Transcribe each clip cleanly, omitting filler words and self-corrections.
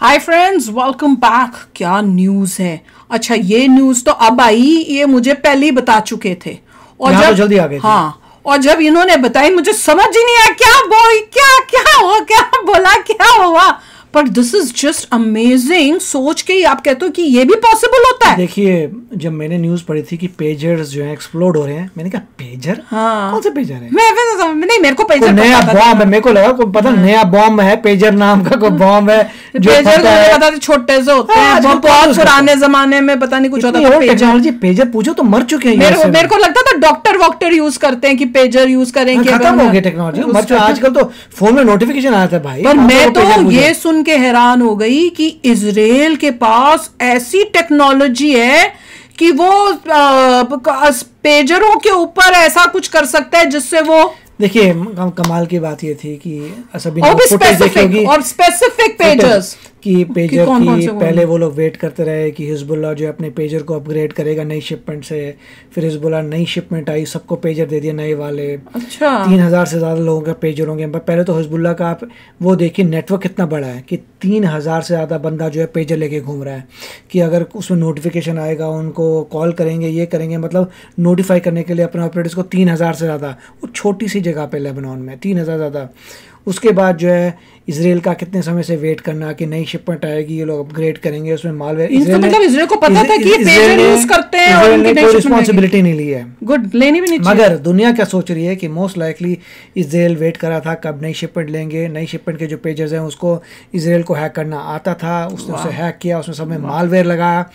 Hi friends, welcome back. क्या news है? अच्छा, ये न्यूज तो अब आई, ये मुझे पहले ही बता चुके थे और जब तो जल्दी आ गए थे। हाँ, और जब इन्होंने बताई मुझे समझ ही नहीं आया क्या बोला क्या हुआ। पर दिस इज जस्ट अमेजिंग। सोच के ही आप कहते हो कि ये भी पॉसिबल होता है। देखिए, जब मैंने न्यूज पढ़ी थी कि पेजर्स जो है एक्सप्लोड हो रहे हैं, मैंने कहा पेजर? हाँ। कौन से पेजर है? नहीं, मेरे को पेजर नया बॉम्ब है। मेरे को लगा कोई पता नया बॉम्ब है, पेजर नाम का कोई बॉम्ब है जो पेजर मुझे पता था छोटे से होते हैं, बहुत पुराने जमाने में पता नहीं कुछ होता था टेक्नोलॉजी। पेजर पूछो तो मर चुके हैं। मेरे को लगता था डॉक्टर यूज करते हैं कि पेजर यूज करेंगे। खत्म हो गई टेक्नोलॉजी, मर चुके। आजकल तो फोन में नोटिफिकेशन आता है भाई। पर मैं तो ये सुन के हैरान हो गई कि इजराइल के पास ऐसी टेक्नोलॉजी है कि वो पेजरों के ऊपर ऐसा कुछ कर सकता है जिससे वो, देखिए, कमाल की बात ये थी कि सभी स्पेसिफिक पेजर्स कि पेजर की पहले वो लोग वेट करते रहे कि हिजबुल्लाह जो अपने पेजर को अपग्रेड करेगा नई शिपमेंट से। फिर हिजबुल्लाह नई शिपमेंट आई, सबको पेजर दे दिए नए वाले। अच्छा, 3000 से ज़्यादा लोगों का पेजर होंगे। पहले तो हिजबुल्लाह का आप वो देखिए नेटवर्क कितना बड़ा है कि 3000 से ज़्यादा बंदा जो है पेजर लेके घूम रहा है कि अगर उसमें नोटिफिकेशन आएगा उनको कॉल करेंगे, ये करेंगे, मतलब नोटिफाई करने के लिए अपने ऑपरेटर्स को 3000 से ज़्यादा। वो छोटी सी जगह पे लेबनान में 3000 ज़्यादा। उसके बाद जो है इजराइल का कितने समय से वेट करना कि नई शिपमेंट आएगी, ये लोग अपग्रेड करेंगे, उसमें मालवेयर। मतलब इजराइल को पता था कि ये पेजर यूज करते हैं और उनकी कोई रिस्पांसिबिलिटी नहीं ली है। गुड, लेनी भी नहीं चाहिए। मगर दुनिया क्या सोच रही है कि मोस्ट लाइकली इजराइल वेट कर रहा था कब नई शिपमेंट लेंगे। नई शिपमेंट के जो पेजर्स हैं उसको इजराइल को हैक करना आता था, उसने उसे हैक किया, उसमें सब में मालवेयर लगाया।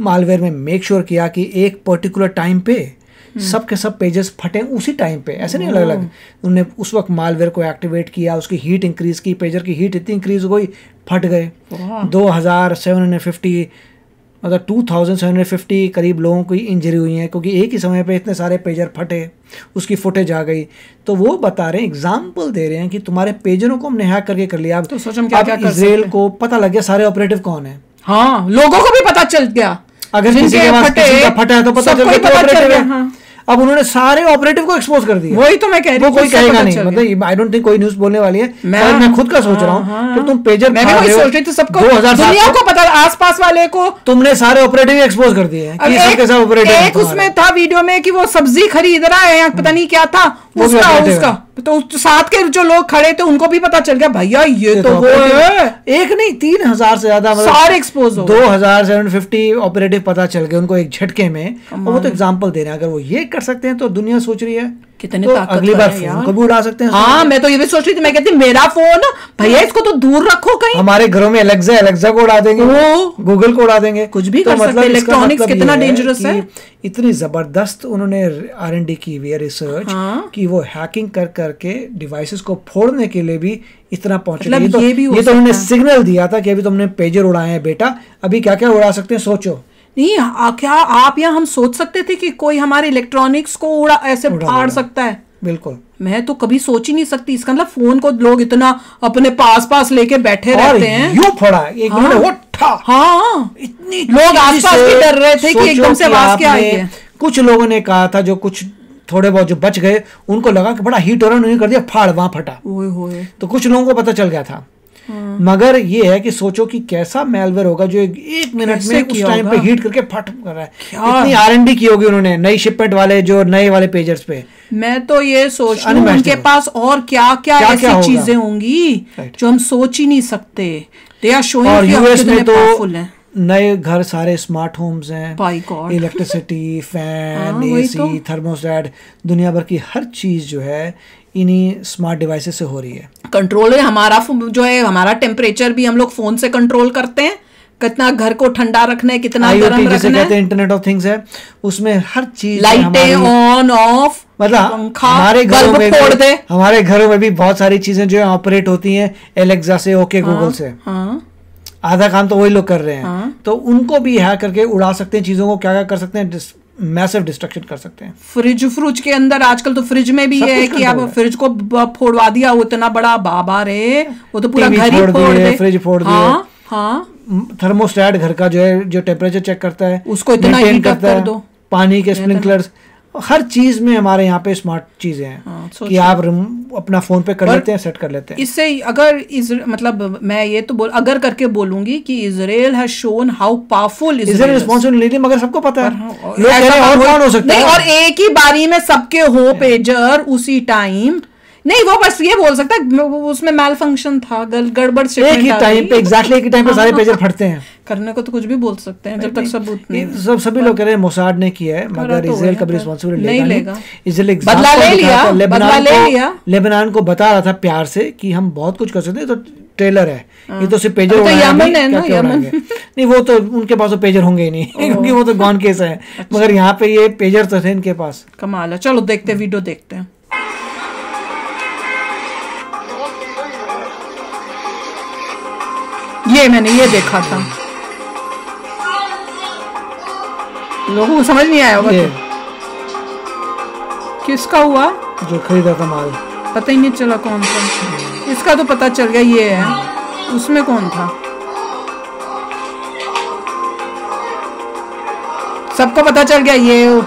मालवेयर में मेक श्योर किया कि एक पर्टिकुलर टाइम पे सब के सब पेजेस फटे उसी टाइम पे, ऐसे नहीं अलग अलग। उन्होंने उस वक्त मालवेयर को एक्टिवेट किया, उसकी हीट इंक्रीज की, पेजर की हीट इतनी इंक्रीज हो गई, फट गए। 2750 मतलब 2750 करीब लोगों की इंजरी हुई है क्योंकि एक ही समय पे इतने सारे पेजर फटे, उसकी फुटेज आ गई। तो वो बता रहे हैं, एग्जाम्पल दे रहे हैं कि तुम्हारे पेजरों को हमने हैक करके कर लिया। तो सोच हम क्या कर इजराइल को पता लग गया सारे ऑपरेटिव कौन है। हाँ, लोगों को भी पता चल गया। अगर किसी के पास किसी का फटा है तो पता चल गया। अब उन्होंने सारे ऑपरेटिव को एक्सपोज कर दिया। वही तो मैं कह रही हूं, वो कोई कहेगा नहीं, मतलब आई डोंट थिंक कोई न्यूज़ बोलने वाली है। मैं खुद का सोच रहा हूं कि तुम पेजर मैं भी वही सोच रही थी, सबको दुनिया को पता, आसपास वाले को तुमने सारे ऑपरेटिव एक्सपोज कर दिए कि सबके सब ऑपरेटिव। एक उसमें था वीडियो में कि वो सब्जी खरीद रहा है या पता नहीं क्या था उसका तो साथ के जो लोग खड़े थे उनको भी पता चल गया, भैया ये तो वो है। एक नहीं, 3000 से ज्यादा, मतलब सारे एक्सपोज हो। 2750 ऑपरेटिव पता चल गए उनको एक झटके में। वो तो एग्जांपल दे रहे हैं, अगर वो ये कर सकते हैं तो दुनिया सोच रही है कितने तो अगली बार फोन को भी उड़ा सकते हैं। हाँ, मैं तो ये भी सोच रही थी, मैं कहती मेरा फोन भैया इसको तो दूर रखो कहीं। हमारे घरों में एलेक्सा को उड़ा देंगे, गूगल को उड़ा देंगे, कुछ भी कर सकते हैं। इलेक्ट्रॉनिक्स कितना डेंजरस है। इतनी जबरदस्त उन्होंने R&D की हुई है रिसर्च कि वो हैकिंग कर करके डिवाइसेस को फोड़ने के लिए भी इतना पहुंचे। मतलब ये तो उन्होंने सिग्नल दिया था कि अभी तुमने पेजर उड़ाए हैं बेटा, अभी क्या क्या उड़ा सकते हैं सोचो। नहीं, क्या आप या हम सोच सकते थे कि कोई हमारे इलेक्ट्रॉनिक्स को ऐसे फाड़ सकता है? बिल्कुल, मैं तो कभी सोच ही नहीं सकती। इसका मतलब फोन को लोग इतना अपने पास लेके बैठे रहते हैं। यूं फोड़ा एक मिनट वो ठा। हाँ, इतनी लोग आसपास भी डर रहे थे कि एकदम से आवाज क्या आई है। कुछ लोगों ने कहा था, जो कुछ थोड़े बहुत जो बच गए उनको लगा कि बड़ा हीट हो रहा है, उन्होंने कर दिया फाड़, वहां फटा। तो कुछ लोगों को पता चल गया था। मगर ये है कि सोचो कि कैसा मेलवेयर होगा जो एक मिनट में उस टाइम पे हीट करके फट कर रहा है। इतनी R&D की होगी उन्होंने नई शिपमेंट वाले जो नए वाले पेजर्स पे। मैं तो ये सोच रही हूं उनके पास और क्या क्या ऐसी चीजें होंगी जो हम सोच ही नहीं सकते। और यूएस में तो नए घर सारे स्मार्ट होम्स हैं, इलेक्ट्रिसिटी, फैन, AC, थर्मोस्टेट, दुनिया भर की हर चीज जो है इन्हीं स्मार्ट डिवाइसेस से हो रही है। कंट्रोल है हमारा जो है, हमारा टेम्परेचर भी हम लोग फोन से कंट्रोल करते हैं, कितना घर को ठंडा रखना है, कितना गर्म रखना है। इंटरनेट ऑफ थिंग्स है, उसमें हर चीज, लाइटें ऑन ऑफ, मतलब हमारे घरों में भी बहुत सारी चीजें जो है ऑपरेट होती हैं एलेक्सा से, ओके गूगल से। आधा काम तो वही लोग कर रहे हैं। तो उनको भी हैक करके उड़ा सकते हैं चीजों को। क्या क्या कर सकते हैं? मैसिव डिस्ट्रक्शन कर सकते हैं। फ्रिज के अंदर आजकल तो फ्रिज में भी है कि आप फ्रिज को फोड़वा दिया, वो इतना बड़ा बाबा रे, वो तो पूरा घर ही फोड़ दे, फ्रिज फोड़ दिए। थर्मोस्टेट घर का जो है, जो टेम्परेचर चेक करता है, उसको इतना हीट करता है। पानी के स्प्रिंकलर्स हर चीज में हमारे यहाँ पे स्मार्ट चीजें हैं हाँ, कि आप अपना फोन पे कर लेते हैं, सेट कर लेते हैं। इससे अगर मतलब मैं ये तो अगर करके बोलूंगी कि Israel has shown how powerful Israel responsibility, मगर सबको पता है, लोग कह रहे हैं और कौन हो सकता है, और एक ही बारी में सबके हो पेजर उसी टाइम नहीं, वो बस ये बोल सकता है उसमें मैल फंक्शन था, गड़बड़ से एक ही टाइम पे, एग्जैक्टली एक ही टाइम पे सारे पेजर फटते हैं। करने को तो कुछ भी बोल सकते हैं जब तक सबूत नहीं। सभी लोग कह रहे हैं मोसाड ने किया है, मगर इजराइल कभी रिस्पांसिबिलिटी नहीं लेगा। इजराइल बदला ले लिया, लेबनान को बता रहा था प्यार से कि हम बहुत कुछ कर सकते हैं, तो ट्रेलर है ये, तो सिर्फ पेजर यमन है ना, यमन नहीं, वो तो उनके पास तो पेजर होंगे ही नहीं क्योंकि वो तो गॉन केस है। मगर यहाँ पे ये पेजर तो थे इनके पास। कमाल है। चलो देखते हैं, वीडियो देखते हैं। ये मैंने ये देखा था, लोगों को समझ नहीं आया होगा किसका हुआ, जो खरीदा था माल, पता ही नहीं चला कौन सा। इसका तो पता चल गया ये है, उसमें कौन था सबको पता चल गया। ये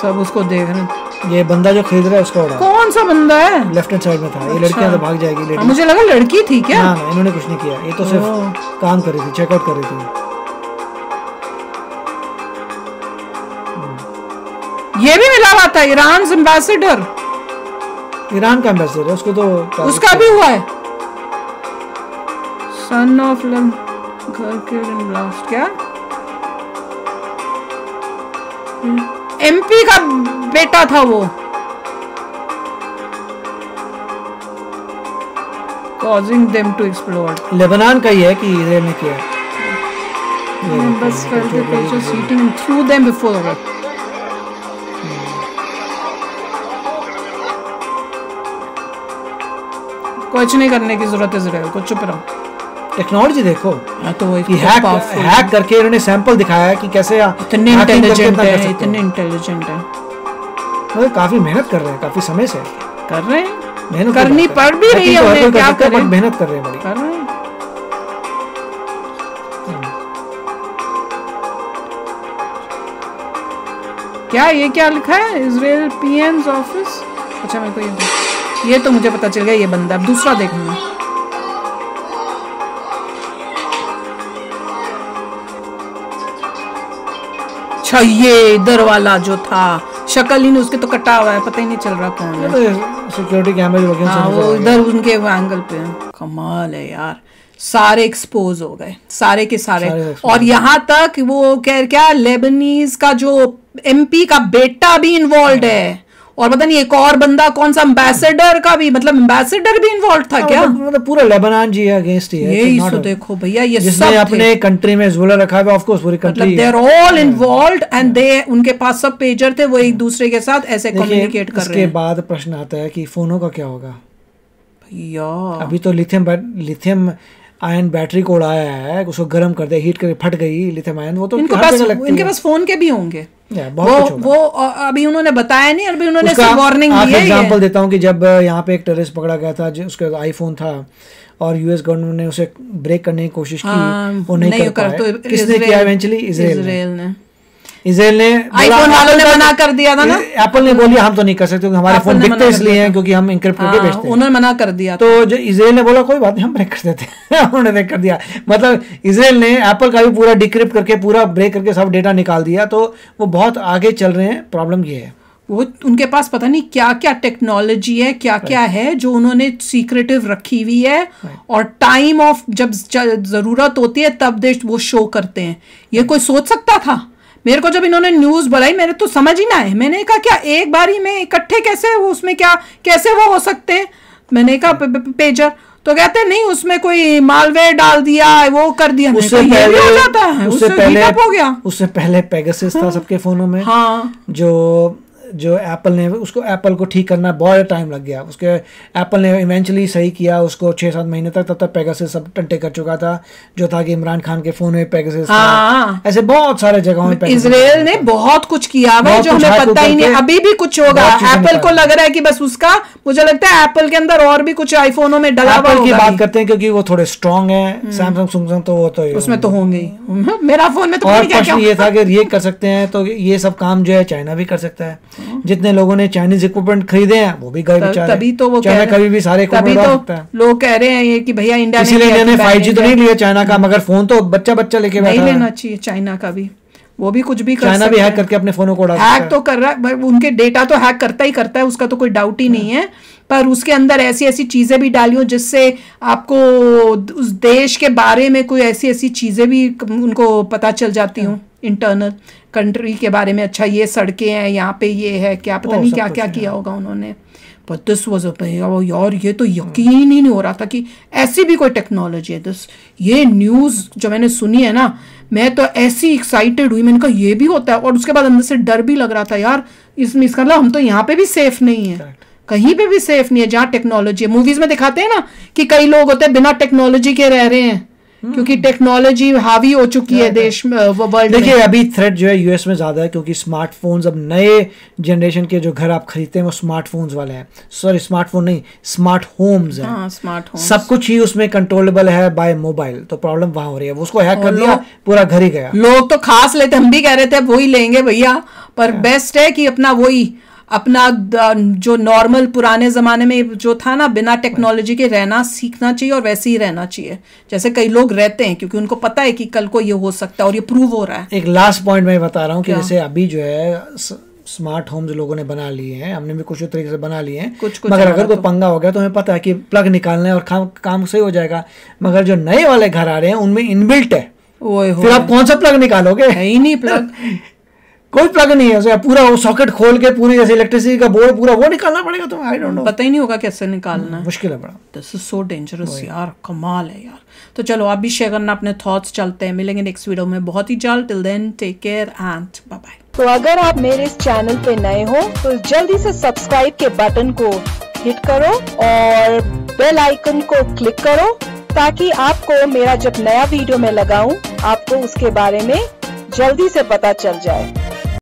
सब उसको देख रहे हैं। ये बंदा जो खरीद रहा है उसका उड़ा। कौन सा बंदा है? लेफ्ट हैंड साइड में था। ये लड़कियां तो भाग जाएगी लेडी। मुझे लगा लड़की थी क्या? ना ना, इन्होंने कुछ नहीं किया, ये तो सिर्फ काम कर रही थी, चेकआउट कर रही थी। ये भी मिला हुआ था, ईरान एम्बेसडर, ईरान का एम्बेसडर है, उसको तो उसका भी हुआ है। सन ऑफ घर के ब्लास्ट, क्या एमपी का बेटा था वो, causing them to explode। Lebanon का ही है कि इजराइल ने किया। बस करके पीछे shooting through them before। कुछ नहीं करने की जरूरत है इजराइल को, चुप रहो। टेक्नोलॉजी देखो तो वो कि हैक करके इन्होंने सैंपल दिखाया है कि कैसे इतने इंटेलिजेंट है, इतने इंटेलिजेंट है। मतलब काफी मेहनत कर रहे हैं, काफी समय से कर रहे हैं, मेहनत करनी पड़ भी रही है उन्हें, क्या करें, मेहनत कर रहे हैं बड़ी, कर रहे हैं। क्या ये क्या लिखा है, इजराइल पीएम's ऑफिस। अच्छा मेरे को ये तो मुझे पता चल गया ये बंदा। अब दूसरा देखना, अच्छा ये इधर वाला जो था, शक्ल ही नहीं उसके तो कटा हुआ है, पता ही नहीं चल रहा कौन है। सिक्योरिटी कैमरे वगैरह हाँ, वो इधर उनके एंगल पे। कमाल है यार, सारे एक्सपोज हो गए, सारे के सारे। और यहाँ तक वो क्या लेबनीज का जो एमपी का बेटा भी इन्वॉल्व है, और पता नहीं एक और बंदा कौन सा एम्बेसडर का भी, मतलब एम्बेसडर भी इन्वॉल्व था क्या? मतलब पूरा लेबनान जी अगेंस्ट ही है। ये तो देखो भैया, ये जिसने सब अपने कंट्री में हिजबुल्लाह रखा है, ऑफ कोर्स पूरी कंट्री, मतलब they are all involved and they, उनके पास सब पेजर थे, वो एक दूसरे के साथ ऐसे कम्युनिकेट कर रहे हैं। इसके बाद प्रश्न आता है कि फोनों का क्या होगा भैया। अभी तो लिथियम आयन बैटरी को उड़ाया है, उसको गर्म कर दिया, हीट करके फट गई लिथियम आयन, वो तो इनके पास फोन के भी होंगे। वो अभी उन्होंने बताया नहीं, अभी उन्होंने वार्निंग दी है। एग्जांपल देता हूँ कि जब यहाँ पे एक टेररिस्ट पकड़ा गया था, उसका आईफोन था और यूएस गवर्नमेंट ने उसे ब्रेक करने की कोशिश की, वो नहीं कर पाए। किसने किया इवेंचुअली? इजराइल ने। इजराइल ने, आईफोन वालों ने मना कर दिया था ना, एप्पल ने बोली हम तो नहीं कर सकते क्योंकि हमारे फोन बिकते इसलिए हैं क्योंकि हम इनक्रिप्ट करके बेचते हैं। उन्होंने मना कर दिया, तो जो इजराइल ने बोला कोई बात नहीं हम ब्रेक कर देते हैं उन्होंने ब्रेक कर दिया। मतलब इजराइल ने एप्पल का भी पूरा डिक्रिप्ट करके, पूरा ब्रेक करके सब डेटा निकाल दिया, तो वो बहुत आगे चल रहे हैं। प्रॉब्लम ये है वो उनके पास पता नहीं क्या क्या टेक्नोलॉजी है, क्या क्या है जो उन्होंने सीक्रेटिव रखी हुई है, और टाइम ऑफ जब जरूरत होती है तब दे वो शो करते हैं। ये कोई सोच सकता था? मेरे को जब इन्होंने न्यूज बढ़ाई मेरे तो समझ ही ना आए। मैंने कहा क्या एक बारी में इकट्ठे कैसे वो, उसमें क्या कैसे वो हो सकते हैं? मैंने कहा पेजर, तो कहते नहीं उसमें कोई मालवेयर डाल दिया, वो कर दिया। उससे पहले हो जाता है, उससे पहले उससे पहले पेगासस था सबके फोनों में। हाँ, जो जो एप्पल ने उसको एप्पल को ठीक करना बहुत टाइम लग गया, उसके एप्पल ने इवेंचुअली सही किया उसको 6-7 महीने तक, तब तक पेगासस सब टंटे कर चुका था, जो था कि इमरान खान के फोन में पेगासस था, ऐसे बहुत सारे जगहों में इजराइल ने बहुत कुछ किया है जो हमें पता ही नहीं, अभी भी कुछ होगा। एप्पल को लग रहा है कि बस उसका, मुझे लगता है एप्पल के अंदर और भी कुछ आईफोनों में डला हुआ की बात करते हैं क्योंकि वो थोड़े स्ट्रांग है, सैमसंग तो वो तो उसमें तो होंगे ही, मेरा फोन में तो और प्रश्न ये था कि ये कर सकते हैं तो ये सब काम जो है चाइना भी कर सकता है। जितने लोगों ने चाइनीज इक्विपमेंट खरीदे हैं वो भी गए बेचारे, तभी तो वो चाइना कभी भी सारे तभी तो लोग कह रहे हैं ये कि भैया इंडिया ने, इसीलिए इन्होंने 5G तो नहीं लिया चाइना का, मगर फोन तो बच्चा लेके बैठा नहीं लेना चाहिए चाइना का भी, वो भी कुछ भी कर चाइना भी हैक करके अपने फोनों को उड़ा सकता है, हैक तो कर रहा है, उनके डेटा तो हैक करता ही करता है, उसका तो कोई डाउट ही नहीं है, पर उसके अंदर ऐसी ऐसी चीजें भी डाली हो जिससे आपको उस देश के बारे में कोई ऐसी ऐसी चीजें भी उनको पता चल जाती हूँ, इंटरनल कंट्री के बारे में, अच्छा ये सड़कें हैं यहाँ पे, ये है क्या पता नहीं क्या क्या किया होगा उन्होंने। पर दिस वाज यार ये तो यकीन ही नहीं हो रहा था कि ऐसी भी कोई टेक्नोलॉजी है। ये न्यूज़ जो मैंने सुनी है ना, मैं तो ऐसी एक्साइटेड हुई, मैंने कहा ये भी होता है, और उसके बाद अंदर से डर भी लग रहा था यार, इसमें इसका मतलब हम तो यहाँ पे भी सेफ नहीं है, कहीं पे भी सेफ नहीं है जहाँ टेक्नोलॉजी है। मूवीज में दिखाते हैं ना कि कई लोग होते हैं बिना टेक्नोलॉजी के रह रहे हैं क्योंकि टेक्नोलॉजी हावी हो चुकी है देश में, वर्ल्ड में। देखिए अभी थ्रेट जो है यूएस में ज्यादा है क्योंकि स्मार्टफोन्स, अब नए जनरेशन के जो घर आप खरीदते हैं वो स्मार्टफोन्स वाले हैं, सॉरी स्मार्टफोन नहीं, स्मार्ट होम्स हैं। हाँ, स्मार्ट होम्स, सब कुछ ही उसमें कंट्रोलेबल है बाय मोबाइल, तो प्रॉब्लम वहां हो रही है, उसको हैक कर दिया पूरा घर ही गया। लोग तो खास लेते, हम भी कह रहे थे वही लेंगे भैया, पर बेस्ट है कि अपना जो नॉर्मल पुराने ज़माने में जो था ना, बिना टेक्नोलॉजी के रहना सीखना चाहिए और वैसे ही रहना चाहिए जैसे कई लोग रहते हैं, क्योंकि उनको पता है कि कल को ये हो सकता है और ये प्रूव हो रहा है। एक लास्ट पॉइंट मैं बता रहा हूँ कि जैसे अभी जो है स्मार्ट होम्स लोगों ने बना लिए हैं, हमने भी कुछ तरीके से बना लिए हैं, मगर अगर कोई पंगा हो गया तो हमें पता है कि प्लग निकालना है और काम सही हो जाएगा। मगर जो नए वाले घर आ रहे हैं उनमें इनबिल्ट है, फिर आप कौन सा प्लग निकालोगे? है ही नहीं प्लग कोई प्लग नहीं है, उसे पूरा वो सॉकेट खोल के पूरी जैसे इलेक्ट्रिसिटी का बोर्ड पूरा वो निकालना पड़ेगा, तो आई डोंट नो, पता ही नहीं होगा कैसे निकालना है, मुश्किल है बड़ा। दिस इज सो डेंजरस यार, कमाल है यार। तो चलो आप भी शेयर करना अपने थॉट्स, चलते हैं, मिलेंगे नेक्स्ट वीडियो में बहुत ही जल्द। Till then take care and bye bye. तो अगर आप मेरे इस चैनल पे नए हो तो जल्दी से सब्सक्राइब के बटन को हिट करो और बेल आइकन को क्लिक करो ताकि आपको मेरा जब नया वीडियो मैं लगाऊं आपको उसके बारे में जल्दी से पता चल जाए।